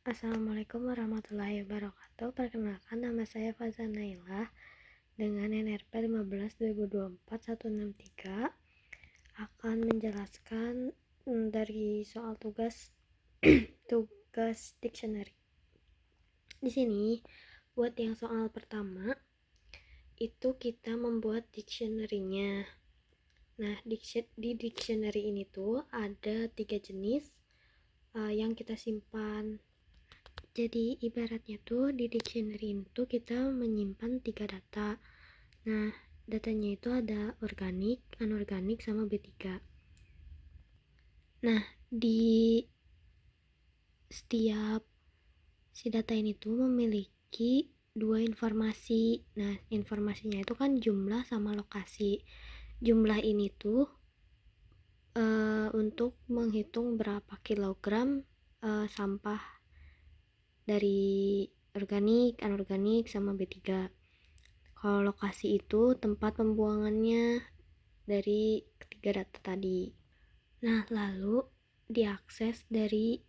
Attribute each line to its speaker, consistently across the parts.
Speaker 1: Assalamualaikum warahmatullahi wabarakatuh. Perkenalkan, nama saya Faza Nailah dengan NRP 15/2024-163 akan menjelaskan dari soal tugas tugas dictionary. Di sini buat yang soal pertama itu kita membuat dictionary-nya. Nah, di dictionary ini tuh ada 3 jenis yang kita simpan. Jadi ibaratnya tuh di dictionary itu kita menyimpan 3 data. Nah, datanya itu ada organik, anorganik, sama B3. Nah, di setiap si data ini tuh memiliki 2 informasi. Nah, informasinya itu kan jumlah sama lokasi. Jumlah ini tuh untuk menghitung berapa kilogram sampah dari organik, anorganik, sama B3. Kalau lokasi itu tempat pembuangannya dari ketiga data tadi. Nah, lalu diakses dari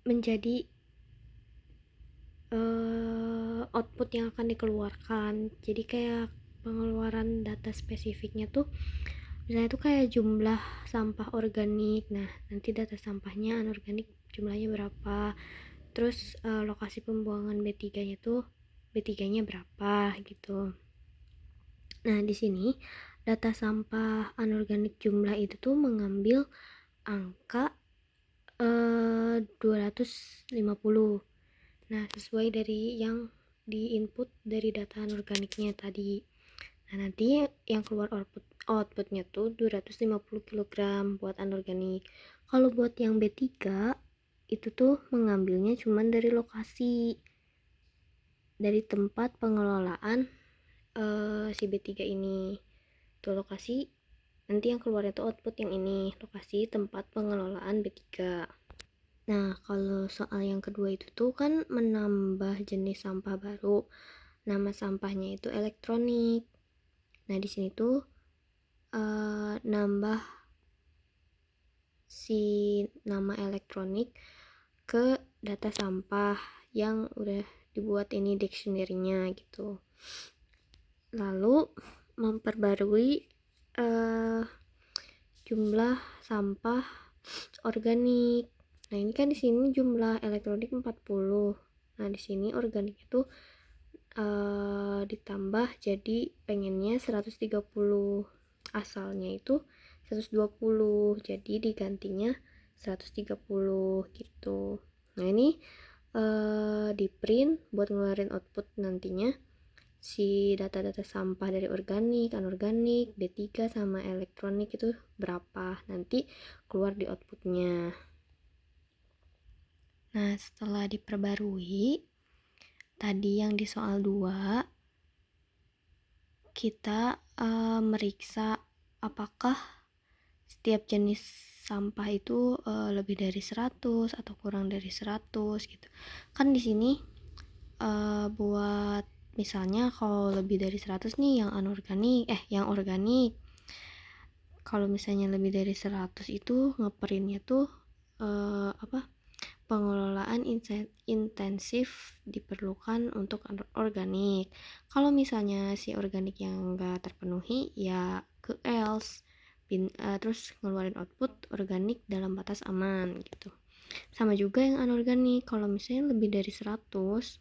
Speaker 1: menjadi output yang akan dikeluarkan. Jadi kayak pengeluaran data spesifiknya tuh misalnya tuh kayak jumlah sampah organik. Nah, nanti data sampahnya anorganik jumlahnya berapa. Terus lokasi pembuangan B3-nya tuh B3-nya berapa gitu. Nah, di sini data sampah anorganik jumlah itu tuh mengambil angka 250. Nah, sesuai dari yang di input dari data anorganiknya tadi. Nah, nanti yang keluar outputnya tuh 250 kg buat anorganik. Kalau buat yang B3 itu tuh mengambilnya cuman dari lokasi, dari tempat pengelolaan si B3 ini. Tuh lokasi, nanti yang keluar itu output yang ini, lokasi tempat pengelolaan B3. Nah, kalau soal yang kedua itu tuh kan menambah jenis sampah baru. Nama sampahnya itu elektronik. Nah, di sini tuh nambah si nama elektronik ke data sampah yang udah dibuat ini dictionary-nya gitu. Lalu memperbarui jumlah sampah organik. Nah, ini kan di sini jumlah elektronik 40. Nah, di sini organik itu ditambah jadi pengennya 130. Asalnya itu 120. Jadi digantinya 130 gitu. Nah, ini di print buat ngeluarin output nantinya si data-data sampah dari organik, anorganik, B3 sama elektronik itu berapa, nanti keluar di outputnya. Nah, setelah diperbarui tadi yang di soal 2 kita meriksa apakah setiap jenis sampah itu lebih dari 100 atau kurang dari 100 gitu. Kan di sini buat misalnya kalau lebih dari 100 nih yang yang organik. Kalau misalnya lebih dari 100 itu ngeprintnya tuh pengelolaan intensif diperlukan untuk organik. Kalau misalnya si organik yang enggak terpenuhi ya ke else. Terus ngeluarin output organik dalam batas aman gitu. Sama juga yang anorganik, kalau misalnya lebih dari 100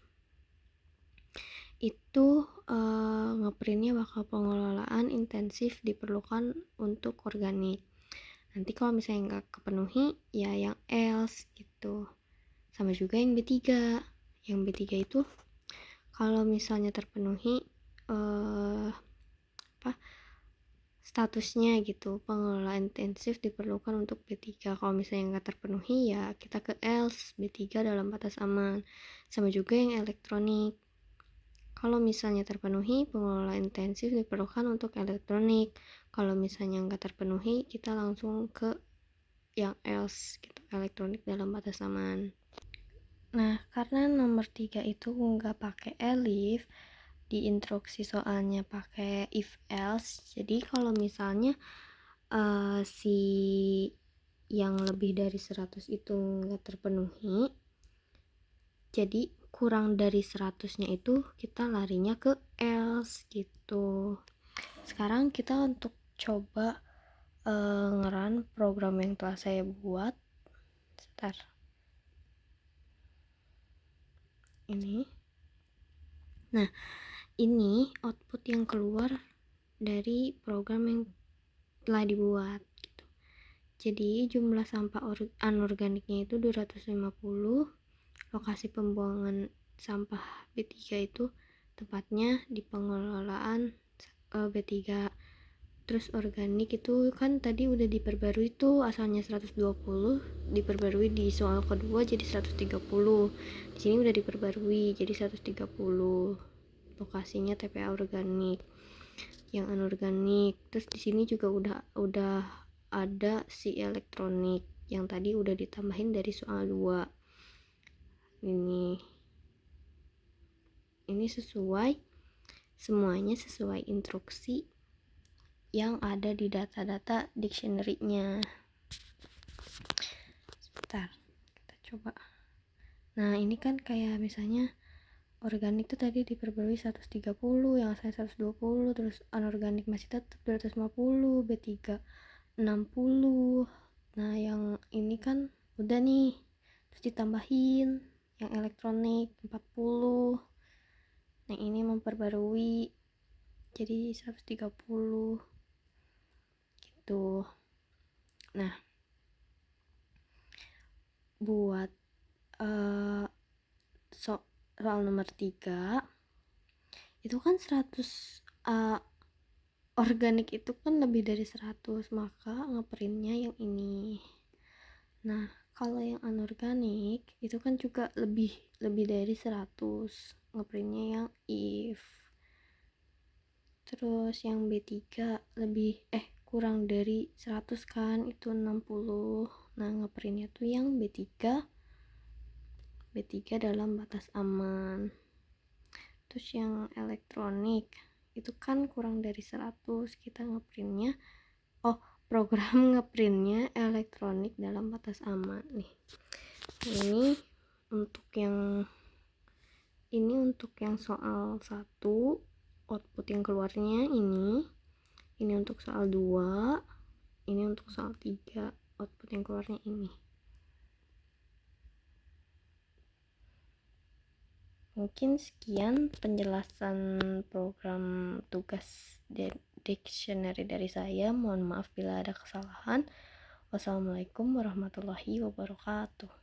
Speaker 1: itu ngeprintnya bakal pengelolaan intensif diperlukan untuk organik. Nanti kalau misalnya nggak kepenuhi ya yang else gitu. Sama juga yang B3. Yang B3 itu kalau misalnya terpenuhi statusnya gitu, pengelolaan intensif diperlukan untuk B3. Kalau misalnya nggak terpenuhi ya kita ke else, B3 dalam batas aman. Sama juga yang elektronik. Kalau misalnya terpenuhi, pengelolaan intensif diperlukan untuk elektronik. Kalau misalnya nggak terpenuhi, kita langsung ke yang else gitu, elektronik dalam batas aman. Nah, karena nomor 3 itu nggak pakai elif, di instruksi soalnya pakai if else. Jadi kalau misalnya si yang lebih dari 100 itu nggak terpenuhi, jadi kurang dari 100-nya itu kita larinya ke else gitu. Sekarang kita untuk coba ngeran program yang telah saya buat. Sebentar, ini. Nah, ini output yang keluar dari program yang telah dibuat gitu. Jadi jumlah sampah anorganiknya itu 250. Lokasi pembuangan sampah B3 itu tepatnya di pengelolaan B3. Terus organik itu kan tadi udah diperbarui tuh, asalnya 120 diperbarui di soal kedua jadi 130. Di sini udah diperbarui jadi 130. Lokasinya TPA organik. Yang anorganik. Terus di sini juga udah ada si elektronik yang tadi udah ditambahin dari soal 2. Ini semuanya sesuai instruksi yang ada di data-data dictionary-nya. Sebentar, kita coba. Nah, ini kan kayak misalnya organik tuh tadi diperbarui 130, yang saya 120, terus anorganik masih tetap 250, B3 60. Nah, yang ini kan udah nih, terus ditambahin yang elektronik 40. Nah, ini memperbarui jadi 130 gitu. Nah, buat soal nomor 3 itu kan 100 organik itu kan lebih dari 100, maka ngeprintnya yang ini. Nah, kalau yang anorganik itu kan juga lebih dari 100, ngeprintnya yang if. Terus yang B3 kurang dari 100 kan, itu 60. Nah, ngeprintnya tuh yang B3 dalam batas aman. Terus yang elektronik itu kan kurang dari 100, kita ngeprintnya program ngeprintnya elektronik dalam batas aman nih. Ini untuk yang soal 1, output yang keluarnya ini untuk soal 2, ini untuk soal 3, output yang keluarnya ini. Mungkin sekian penjelasan program tugas dictionary dari saya. Mohon maaf bila ada kesalahan. Wassalamualaikum warahmatullahi wabarakatuh.